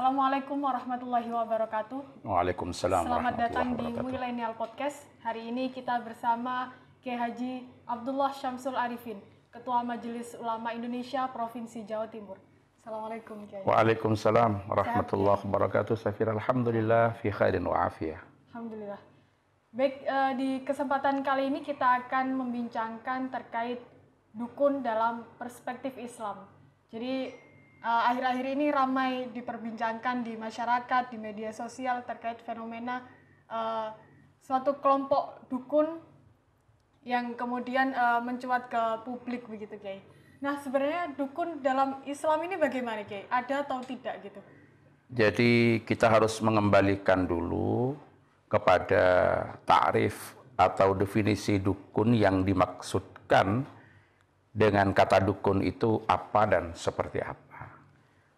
Assalamualaikum warahmatullahi wabarakatuh. Waalaikumsalam Selamat datang warahmatullahi di wabarakatuh. Millennial Podcast. Hari ini kita bersama Kiai Haji Abdullah Syamsul Arifin, Ketua Majelis Ulama Indonesia Provinsi Jawa Timur. Assalamualaikum Kiai. Waalaikumsalam warahmatullahi wabarakatuh. Safir alhamdulillah fi khairin wa afiyah. Alhamdulillah. Baik, di kesempatan kali ini kita akan membincangkan terkait dukun dalam perspektif Islam. Jadi akhir-akhir ini ramai diperbincangkan di masyarakat, di media sosial terkait fenomena suatu kelompok dukun yang kemudian mencuat ke publik begitu, Kiai. Nah, sebenarnya dukun dalam Islam ini bagaimana, Kiai? Ada atau tidak gitu? Jadi kita harus mengembalikan dulu kepada takrif atau definisi dukun yang dimaksudkan dengan kata dukun itu apa dan seperti apa.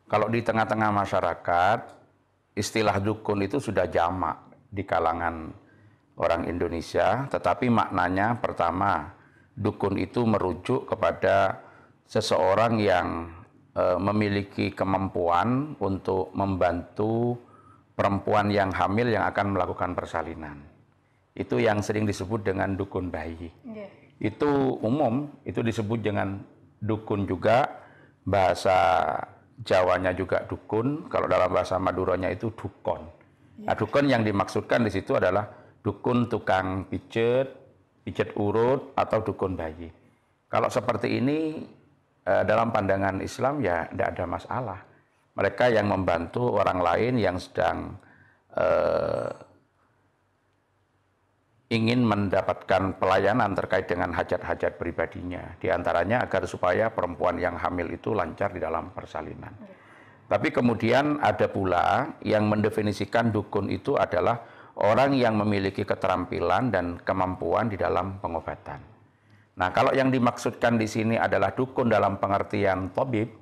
Kalau di tengah-tengah masyarakat, istilah dukun itu sudah jamak di kalangan orang Indonesia, tetapi maknanya pertama, dukun itu merujuk kepada seseorang yang memiliki kemampuan untuk membantu perempuan yang hamil yang akan melakukan persalinan. Itu yang sering disebut dengan dukun bayi. Yeah. Itu umum, itu disebut dengan dukun juga, bahasa Jawanya juga dukun, kalau dalam bahasa Maduranya itu dukon. Nah, dukun yang dimaksudkan di situ adalah dukun tukang pijet urut, atau dukun bayi. Kalau seperti ini, dalam pandangan Islam ya tidak ada masalah. Mereka yang membantu orang lain yang sedang ingin mendapatkan pelayanan terkait dengan hajat-hajat pribadinya. Di antaranya agar supaya perempuan yang hamil itu lancar di dalam persalinan. Tapi kemudian ada pula yang mendefinisikan dukun itu adalah orang yang memiliki keterampilan dan kemampuan di dalam pengobatan. Nah, kalau yang dimaksudkan di sini adalah dukun dalam pengertian tabib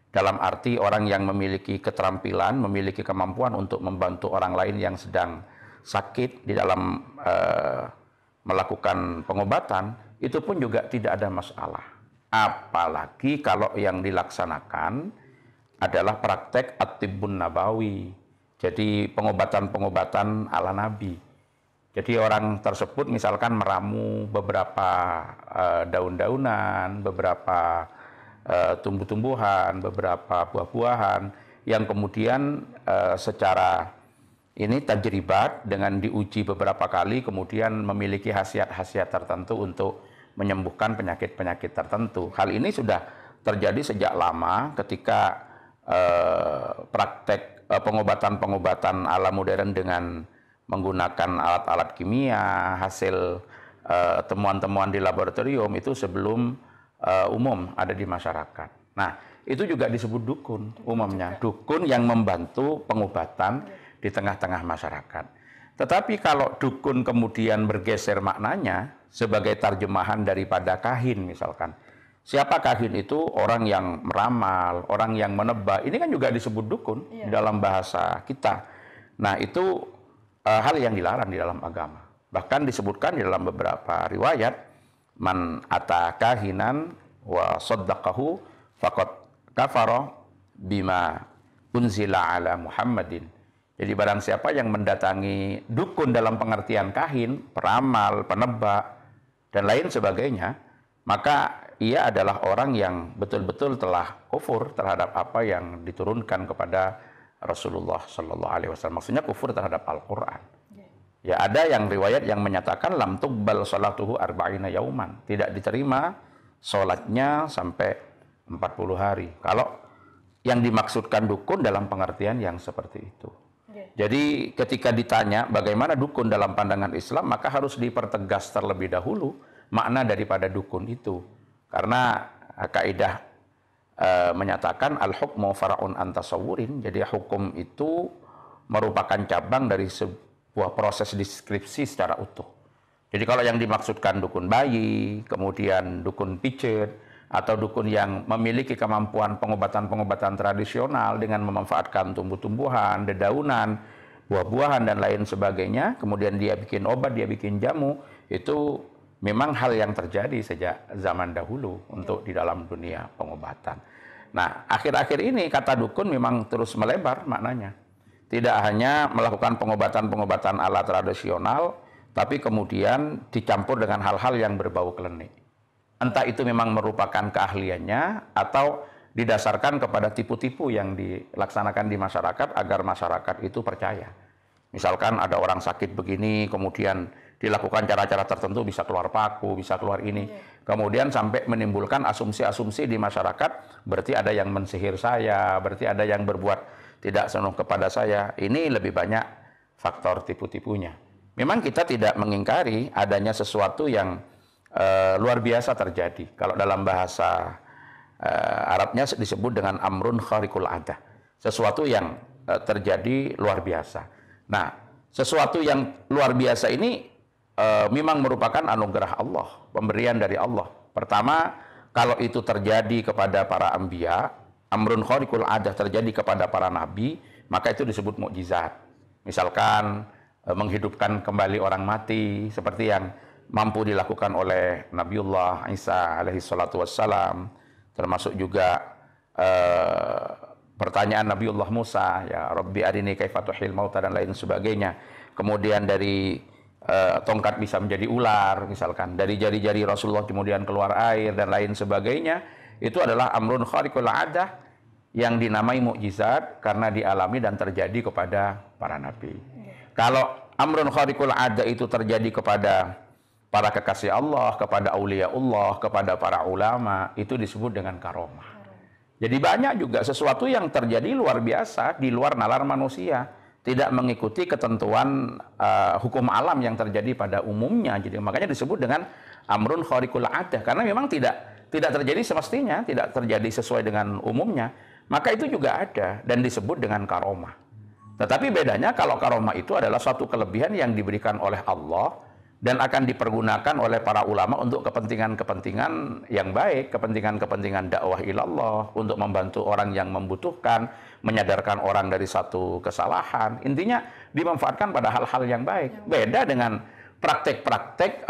dalam arti orang yang memiliki keterampilan, memiliki kemampuan untuk membantu orang lain yang sedang sakit di dalam melakukan pengobatan, itu pun juga tidak ada masalah. Apalagi kalau yang dilaksanakan adalah praktek at-tibbun nabawi. Jadi pengobatan-pengobatan ala Nabi. Jadi orang tersebut misalkan meramu beberapa daun-daunan, beberapa tumbuh-tumbuhan, beberapa buah-buahan yang kemudian secara ini tajribat dengan diuji beberapa kali kemudian memiliki khasiat-khasiat tertentu untuk menyembuhkan penyakit-penyakit tertentu. Hal ini sudah terjadi sejak lama ketika praktek pengobatan-pengobatan ala modern dengan menggunakan alat-alat kimia, hasil temuan-temuan di laboratorium itu sebelum umum ada di masyarakat. Nah, itu juga disebut dukun umumnya. Dukun yang membantu pengobatan di tengah-tengah masyarakat. Tetapi kalau dukun kemudian bergeser maknanya sebagai terjemahan daripada kahin misalkan. Siapa kahin itu? Orang yang meramal, orang yang menebak. Ini kan juga disebut dukun di dalam bahasa kita. Nah, itu hal yang dilarang di dalam agama. Bahkan disebutkan di dalam beberapa riwayat, man ata kahinan wa saddaqahu faqad kafara bima unzila ala Muhammadin. Jadi barang siapa yang mendatangi dukun dalam pengertian kahin, peramal, penebak, dan lain sebagainya, maka ia adalah orang yang betul-betul telah kufur terhadap apa yang diturunkan kepada Rasulullah Sallallahu Alaihi Wasallam. Maksudnya kufur terhadap Al-Quran. Ya, ada yang riwayat yang menyatakan lam tuqbal salatuhu arba'ina yauman. Tidak diterima sholatnya sampai 40 hari. Kalau yang dimaksudkan dukun dalam pengertian yang seperti itu. Jadi ketika ditanya bagaimana dukun dalam pandangan Islam, maka harus dipertegas terlebih dahulu makna daripada dukun itu. Karena kaidah menyatakan al-hukmu fara'un an tasawwurin. Jadi hukum itu merupakan cabang dari sebuah proses deskripsi secara utuh. Jadi kalau yang dimaksudkan dukun bayi, kemudian dukun pijet, atau dukun yang memiliki kemampuan pengobatan-pengobatan tradisional dengan memanfaatkan tumbuh-tumbuhan, dedaunan, buah-buahan, dan lain sebagainya, kemudian dia bikin obat, dia bikin jamu, itu memang hal yang terjadi sejak zaman dahulu untuk di dalam dunia pengobatan. Nah, akhir-akhir ini kata dukun memang terus melebar maknanya. Tidak hanya melakukan pengobatan-pengobatan ala tradisional, tapi kemudian dicampur dengan hal-hal yang berbau klinik. Entah itu memang merupakan keahliannya atau didasarkan kepada tipu-tipu yang dilaksanakan di masyarakat agar masyarakat itu percaya. Misalkan ada orang sakit begini, kemudian dilakukan cara-cara tertentu, bisa keluar paku, bisa keluar ini. Kemudian sampai menimbulkan asumsi-asumsi di masyarakat, berarti ada yang mensihir saya, berarti ada yang berbuat tidak senonoh kepada saya. Ini lebih banyak faktor tipu-tipunya. Memang kita tidak mengingkari adanya sesuatu yang luar biasa terjadi. Kalau dalam bahasa Arabnya disebut dengan amrun khariqul adah. Sesuatu yang terjadi luar biasa. Nah, sesuatu yang luar biasa ini memang merupakan anugerah Allah, pemberian dari Allah. Pertama, kalau itu terjadi kepada para anbiya, amrun khariqul adah terjadi kepada para nabi, maka itu disebut mukjizat. Misalkan menghidupkan kembali orang mati seperti yang mampu dilakukan oleh Nabiullah Isa alaihi salatu wassalam, termasuk juga pertanyaan Nabiullah Musa, ya Rabbi arini kaifa tuhil mauta dan lain sebagainya. Kemudian dari tongkat bisa menjadi ular, misalkan dari jari-jari Rasulullah kemudian keluar air dan lain sebagainya. Itu adalah amrun khariqul adah yang dinamai mukjizat karena dialami dan terjadi kepada para nabi. Kalau amrun khariqul adah itu terjadi kepada para kekasih Allah, kepada aulia Allah, kepada para ulama, itu disebut dengan karomah. Jadi banyak juga sesuatu yang terjadi luar biasa di luar nalar manusia, tidak mengikuti ketentuan hukum alam yang terjadi pada umumnya. Jadi makanya disebut dengan amrun khariqul adah karena memang tidak terjadi semestinya, tidak terjadi sesuai dengan umumnya. Maka itu juga ada dan disebut dengan karomah. Tetapi bedanya kalau karomah itu adalah suatu kelebihan yang diberikan oleh Allah dan akan dipergunakan oleh para ulama untuk kepentingan-kepentingan yang baik, kepentingan-kepentingan dakwah ilallah, untuk membantu orang yang membutuhkan, menyadarkan orang dari satu kesalahan. Intinya dimanfaatkan pada hal-hal yang baik. Beda dengan praktek-praktek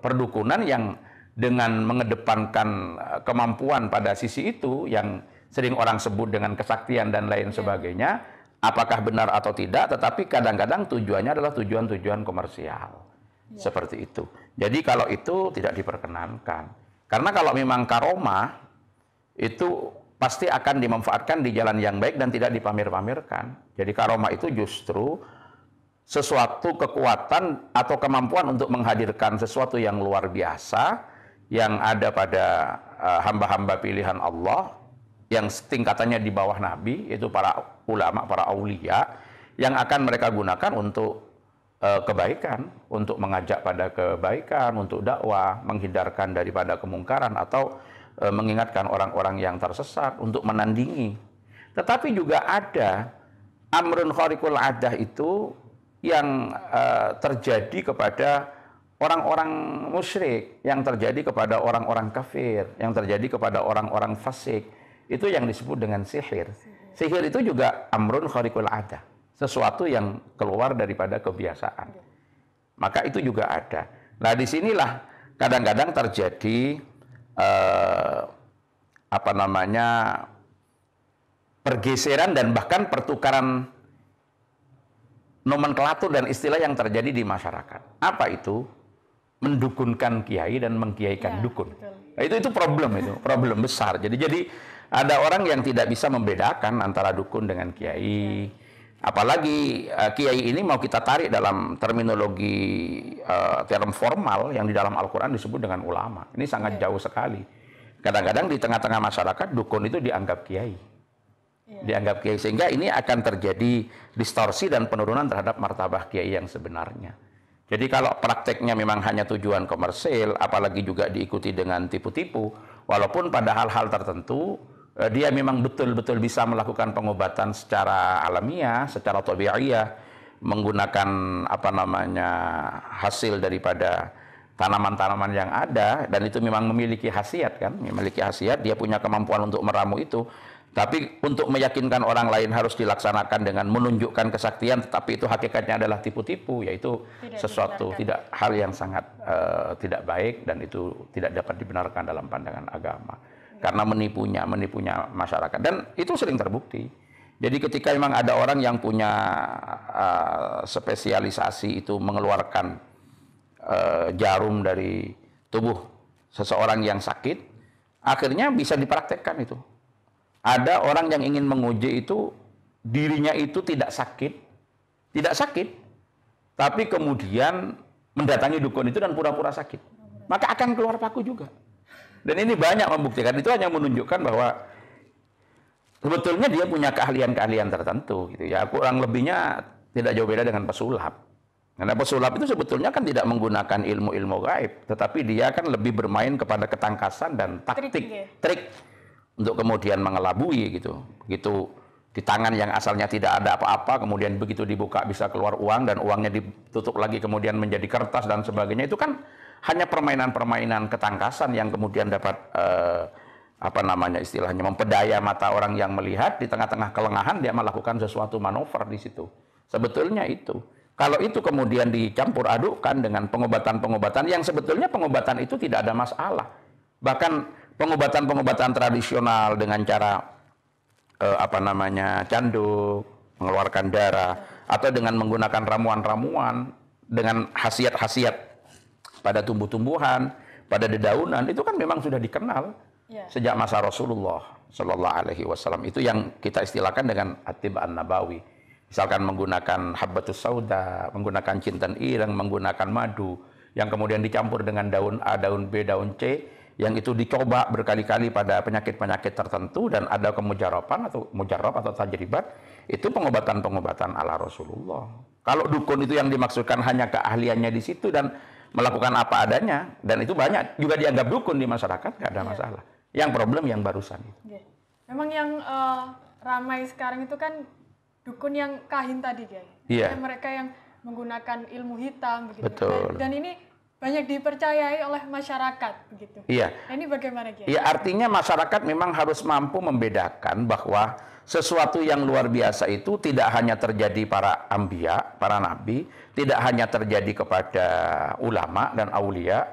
perdukunan yang dengan mengedepankan kemampuan pada sisi itu yang sering orang sebut dengan kesaktian dan lain sebagainya. Apakah benar atau tidak, tetapi kadang-kadang tujuannya adalah tujuan-tujuan komersial. Seperti itu. Jadi kalau itu tidak diperkenankan. Karena kalau memang karomah, itu pasti akan dimanfaatkan di jalan yang baik dan tidak dipamer-pamerkan. Jadi karomah itu justru sesuatu kekuatan atau kemampuan untuk menghadirkan sesuatu yang luar biasa yang ada pada hamba-hamba pilihan Allah, yang tingkatannya di bawah Nabi, itu para ulama, para aulia, yang akan mereka gunakan untuk kebaikan, untuk mengajak pada kebaikan, untuk dakwah, menghindarkan daripada kemungkaran, atau mengingatkan orang-orang yang tersesat, untuk menandingi. Tetapi juga ada amrun khariqul adah itu yang terjadi kepada orang-orang musyrik, yang terjadi kepada orang-orang kafir, yang terjadi kepada orang-orang fasik. Itu yang disebut dengan sihir. Sihir itu juga amrun khariqul adah, sesuatu yang keluar daripada kebiasaan. Maka itu juga ada. Nah, disinilah kadang-kadang terjadi pergeseran dan bahkan pertukaran nomenklatur dan istilah yang terjadi di masyarakat. Apa itu? Mendukunkan kiai dan mengkiaikan dukun. Nah, itu problem besar. Jadi ada orang yang tidak bisa membedakan antara dukun dengan kiai. Apalagi kiai ini mau kita tarik dalam terminologi term formal yang di dalam Al-Quran disebut dengan ulama. Ini sangat jauh sekali. Kadang-kadang di tengah-tengah masyarakat dukun itu dianggap kiai. Dianggap kiai, sehingga ini akan terjadi distorsi dan penurunan terhadap martabah kiai yang sebenarnya. Jadi kalau prakteknya memang hanya tujuan komersil, apalagi juga diikuti dengan tipu-tipu, walaupun pada hal-hal tertentu dia memang betul-betul bisa melakukan pengobatan secara alamiah, secara tabi'iyah, menggunakan hasil daripada tanaman-tanaman yang ada, dan itu memang memiliki khasiat kan, memiliki khasiat, dia punya kemampuan untuk meramu itu. Tapi untuk meyakinkan orang lain harus dilaksanakan dengan menunjukkan kesaktian, tetapi itu hakikatnya adalah tipu-tipu, yaitu tidak hal yang sangat tidak baik, dan itu tidak dapat dibenarkan dalam pandangan agama. karena menipunya masyarakat, dan itu sering terbukti. Jadi ketika memang ada orang yang punya spesialisasi itu mengeluarkan jarum dari tubuh seseorang yang sakit, akhirnya bisa dipraktekkan itu. Ada orang yang ingin menguji itu dirinya itu tidak sakit, tapi kemudian mendatangi dukun itu dan pura-pura sakit, maka akan keluar paku juga. Dan ini banyak membuktikan, itu hanya menunjukkan bahwa sebetulnya dia punya keahlian-keahlian tertentu gitu ya. Kurang lebihnya tidak jauh beda dengan pesulap. Karena pesulap itu sebetulnya kan tidak menggunakan ilmu-ilmu gaib, tetapi dia kan lebih bermain kepada ketangkasan dan trik untuk kemudian mengelabui gitu. Begitu di tangan yang asalnya tidak ada apa-apa, kemudian begitu dibuka bisa keluar uang, dan uangnya ditutup lagi kemudian menjadi kertas dan sebagainya. Itu kan hanya permainan-permainan ketangkasan yang kemudian dapat istilahnya mempedaya mata orang yang melihat. Di tengah-tengah kelengahan dia melakukan sesuatu manuver di situ. Sebetulnya itu. Kalau itu kemudian dicampur adukkan dengan pengobatan-pengobatan yang sebetulnya pengobatan itu tidak ada masalah. Bahkan pengobatan-pengobatan tradisional dengan cara canduk, mengeluarkan darah, atau dengan menggunakan ramuan-ramuan dengan khasiat-khasiat pada tumbuh-tumbuhan, pada dedaunan, itu kan memang sudah dikenal sejak masa Rasulullah Shallallahu Alaihi Wasallam. Itu yang kita istilahkan dengan at-tibb an-nabawi. Misalkan menggunakan habbatus sauda, menggunakan jintan ireng, menggunakan madu, yang kemudian dicampur dengan daun A, daun B, daun C, yang itu dicoba berkali-kali pada penyakit-penyakit tertentu, dan ada kemujarraban atau mujarrab atau tajribat, itu pengobatan-pengobatan ala Rasulullah. Kalau dukun itu yang dimaksudkan hanya keahliannya di situ dan melakukan apa adanya, dan itu banyak juga dianggap dukun di masyarakat, nggak ada masalah. Yang problem yang barusan itu. Memang yang ramai sekarang itu kan dukun yang kahin tadi, Kiai. Mereka yang menggunakan ilmu hitam begitu. Betul. Dan ini banyak dipercayai oleh masyarakat begitu. Nah, ini bagaimana, Kiai? Iya, artinya masyarakat memang harus mampu membedakan bahwa sesuatu yang luar biasa itu tidak hanya terjadi para anbiya, para nabi, tidak hanya terjadi kepada ulama dan aulia,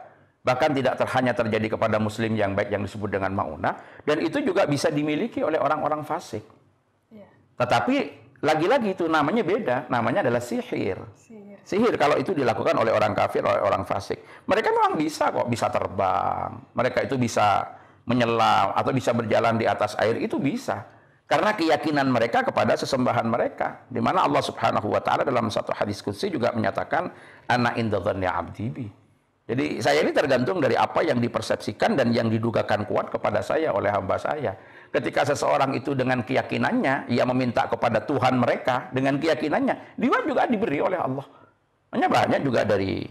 bahkan tidak hanya terjadi kepada muslim yang baik yang disebut dengan maunah, dan itu juga bisa dimiliki oleh orang-orang fasik. Tetapi lagi-lagi itu namanya beda, namanya adalah sihir. Sihir kalau itu dilakukan oleh orang kafir, oleh orang fasik. Mereka memang bisa kok, bisa terbang, mereka itu bisa menyelam atau bisa berjalan di atas air, itu bisa. Karena keyakinan mereka kepada sesembahan mereka. Di mana Allah Subhanahu wa taala dalam satu hadis qudsi juga menyatakan ana inda dhanni 'abdi bi. Jadi saya ini tergantung dari apa yang dipersepsikan dan yang didugakan kuat kepada saya oleh hamba saya. Ketika seseorang itu dengan keyakinannya ia meminta kepada Tuhan mereka dengan keyakinannya, dia juga diberi oleh Allah. Hanya banyak juga dari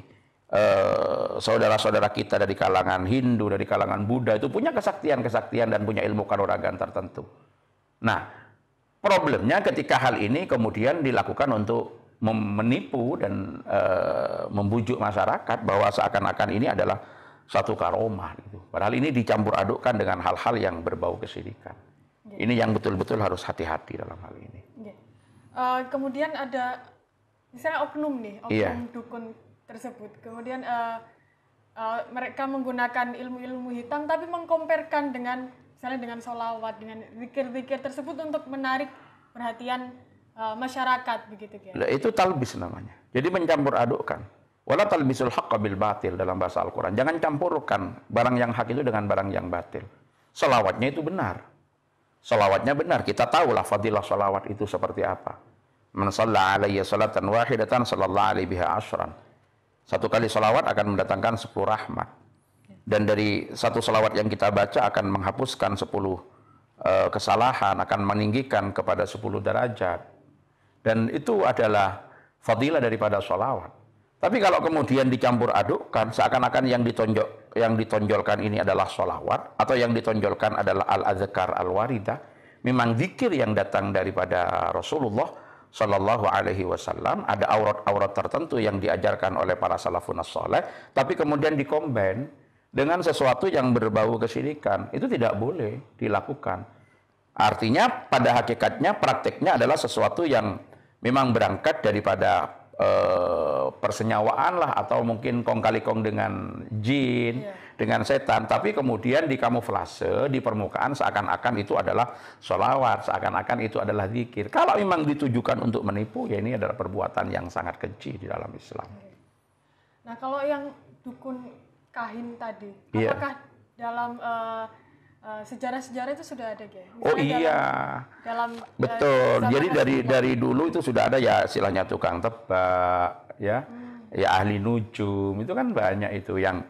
saudara-saudara kita dari kalangan Hindu, dari kalangan Buddha itu punya kesaktian-kesaktian dan punya ilmu kanuragan tertentu. Nah, problemnya ketika hal ini kemudian dilakukan untuk menipu dan membujuk masyarakat bahwa seakan-akan ini adalah satu karomah gitu. Padahal ini dicampur adukkan dengan hal-hal yang berbau kesyirikan. Ini yang betul-betul harus hati-hati dalam hal ini. Kemudian ada misalnya oknum dukun tersebut. Kemudian mereka menggunakan ilmu-ilmu hitam tapi mengkomparkan dengan misalnya dengan sholawat, dengan zikir-zikir tersebut untuk menarik perhatian masyarakat begitu, Kiai. Itu talbis namanya. Jadi mencampur adukkan. Wala talbisul haqqa bil batil dalam bahasa Al-Qur'an. Jangan campurkan barang yang hak itu dengan barang yang batil. Sholawatnya itu benar. Sholawatnya benar. Kita tahulah fadilah sholawat itu seperti apa. Man shalla alayya salatan wahidatan sallallahu alaihi biha asyran. Satu kali sholawat akan mendatangkan 10 rahmat. Dan dari satu salawat yang kita baca akan menghapuskan 10 kesalahan, akan meninggikan kepada 10 derajat. Dan itu adalah fadilah daripada salawat. Tapi kalau kemudian dicampur adukkan, seakan-akan yang ditonjolkan ini adalah salawat, atau yang ditonjolkan adalah al-azkar al-waridah, memang zikir yang datang daripada Rasulullah Shallallahu Alaihi Wasallam, ada aurat-aurat tertentu yang diajarkan oleh para salafun as-saleh, tapi kemudian dikombin dengan sesuatu yang berbau kesyirikan, itu tidak boleh dilakukan. Artinya pada hakikatnya prakteknya adalah sesuatu yang memang berangkat daripada persenyawaan lah, atau mungkin kong kali kong dengan jin, dengan setan, tapi kemudian dikamuflase di permukaan seakan-akan itu adalah sholawat, seakan-akan itu adalah zikir. Kalau memang ditujukan untuk menipu, ya ini adalah perbuatan yang sangat keji di dalam Islam. Nah, kalau yang dukun kahin tadi, Iya. apakah dalam sejarah-sejarah itu sudah ada, Kiai? Oh Misalnya iya, dalam betul. zaman Jadi Rasulullah. dari dulu itu sudah ada ya istilahnya tukang tebak, ya, ya ahli nujum, itu kan banyak itu yang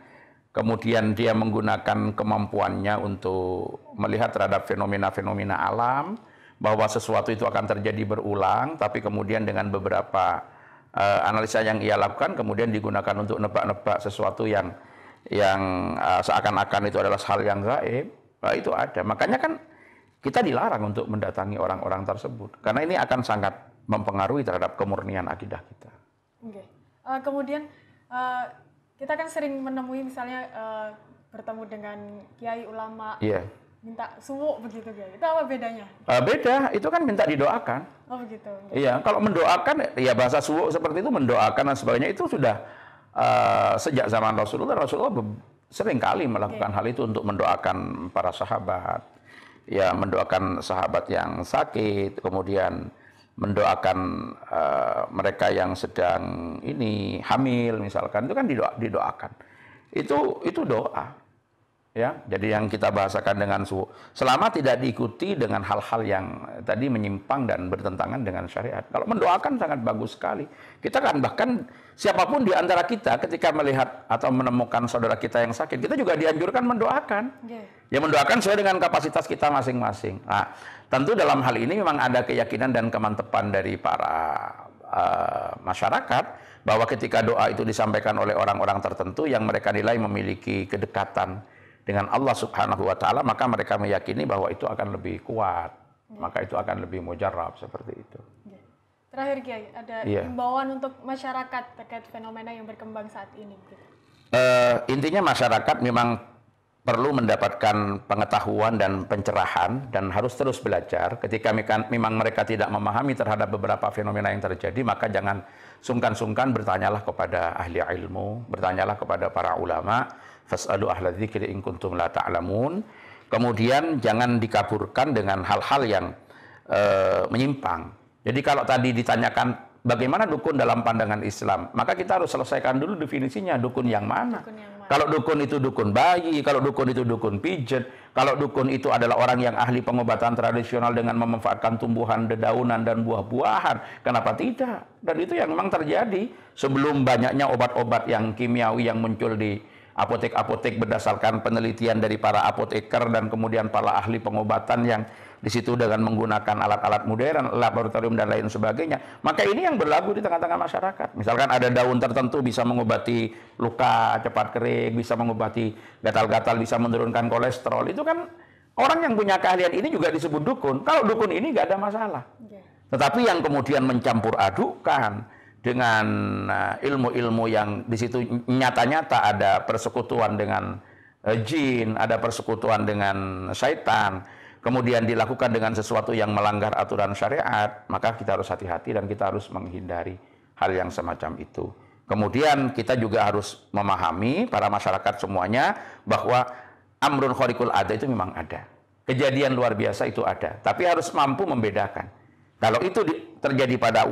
kemudian dia menggunakan kemampuannya untuk melihat terhadap fenomena-fenomena alam, bahwa sesuatu itu akan terjadi berulang, tapi kemudian dengan beberapa analisa yang ia lakukan, kemudian digunakan untuk nebak-nebak sesuatu yang seakan-akan itu adalah hal yang gaib. Nah, itu ada. Makanya kan kita dilarang untuk mendatangi orang-orang tersebut, karena ini akan sangat mempengaruhi terhadap kemurnian akidah kita. Oke. Kemudian kita kan sering menemui misalnya bertemu dengan kiai ulama, Iya. minta suwuk begitu, Kiai. Itu apa bedanya? Beda, itu kan minta didoakan. Oh begitu. Iya, kalau mendoakan, ya bahasa suwuk seperti itu, mendoakan dan sebagainya, itu sudah sejak zaman Rasulullah sering kali melakukan hal itu untuk mendoakan para sahabat. Ya, mendoakan sahabat yang sakit, kemudian mendoakan mereka yang sedang ini hamil misalkan, itu kan didoakan. Itu doa. Ya, jadi yang kita bahasakan dengan suwuk, selama tidak diikuti dengan hal-hal yang tadi menyimpang dan bertentangan dengan syariat. Kalau mendoakan sangat bagus sekali. Kita kan bahkan siapapun di antara kita ketika melihat atau menemukan saudara kita yang sakit, kita juga dianjurkan mendoakan. Ya, mendoakan sesuai dengan kapasitas kita masing-masing. Nah, tentu dalam hal ini memang ada keyakinan dan kemantepan dari para masyarakat bahwa ketika doa itu disampaikan oleh orang-orang tertentu yang mereka nilai memiliki kedekatan dengan Allah Subhanahu wa taala, maka mereka meyakini bahwa itu akan lebih kuat, maka itu akan lebih mujarrab seperti itu. Terakhir, Kiai, ada himbauan untuk masyarakat terkait fenomena yang berkembang saat ini. Intinya masyarakat memang perlu mendapatkan pengetahuan dan pencerahan dan harus terus belajar. Ketika memang mereka tidak memahami terhadap beberapa fenomena yang terjadi, maka jangan sungkan-sungkan bertanyalah kepada ahli ilmu, bertanyalah kepada para ulama. Fas'alu ahla dzikri in kuntum la ta'lamun. Kemudian jangan dikaburkan dengan hal-hal yang menyimpang. Jadi kalau tadi ditanyakan bagaimana dukun dalam pandangan Islam, maka kita harus selesaikan dulu definisinya, dukun yang mana. Kalau dukun itu dukun bayi, kalau dukun itu dukun pijet, kalau dukun itu adalah orang yang ahli pengobatan tradisional dengan memanfaatkan tumbuhan, dedaunan, dan buah-buahan, kenapa tidak? Dan itu yang memang terjadi sebelum banyaknya obat-obat yang kimiawi yang muncul di apotek-apotek berdasarkan penelitian dari para apoteker dan kemudian para ahli pengobatan yang di situ dengan menggunakan alat-alat modern, laboratorium dan lain sebagainya. Maka ini yang berlaku di tengah-tengah masyarakat. Misalkan ada daun tertentu bisa mengobati luka cepat kering, bisa mengobati gatal-gatal, bisa menurunkan kolesterol. Itu kan orang yang punya keahlian ini juga disebut dukun. Kalau dukun ini nggak ada masalah. Tetapi yang kemudian mencampur adukan dengan ilmu-ilmu yang di situ nyata-nyata ada persekutuan dengan jin, ada persekutuan dengan syaitan, kemudian dilakukan dengan sesuatu yang melanggar aturan syariat, maka kita harus hati-hati dan kita harus menghindari hal yang semacam itu. Kemudian kita juga harus memahami, para masyarakat semuanya, bahwa amrun khariqul ada itu memang ada. Kejadian luar biasa itu ada, tapi harus mampu membedakan. Kalau itu terjadi pada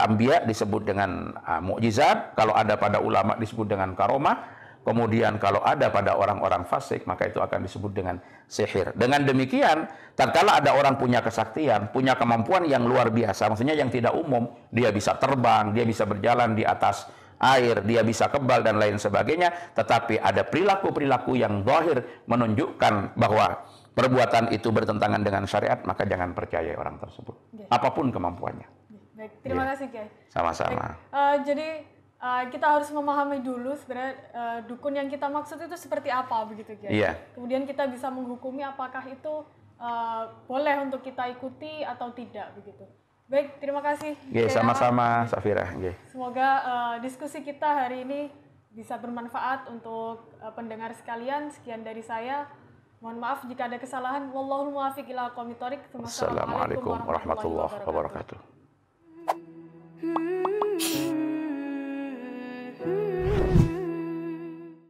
anbiya disebut dengan mukjizat, kalau ada pada ulama disebut dengan karomah, kemudian kalau ada pada orang-orang fasik maka itu akan disebut dengan sihir. Dengan demikian, tatkala ada orang punya kesaktian, punya kemampuan yang luar biasa, maksudnya yang tidak umum, dia bisa terbang, dia bisa berjalan di atas air, dia bisa kebal dan lain sebagainya, tetapi ada perilaku-perilaku yang zahir menunjukkan bahwa perbuatan itu bertentangan dengan syariat, maka jangan percaya orang tersebut. Apapun kemampuannya. Baik, terima kasih, Kiai. Sama-sama. Jadi kita harus memahami dulu sebenarnya dukun yang kita maksud itu seperti apa begitu, Kiai. Iya. Kemudian kita bisa menghukumi apakah itu boleh untuk kita ikuti atau tidak begitu. Baik, terima kasih. Sama-sama, Safira. Semoga diskusi kita hari ini bisa bermanfaat untuk pendengar sekalian. Sekian dari saya. Mohon maaf jika ada kesalahan. Wallahul muwaffiq ila aqwamit thoriq. Assalamualaikum warahmatullahi wabarakatuh.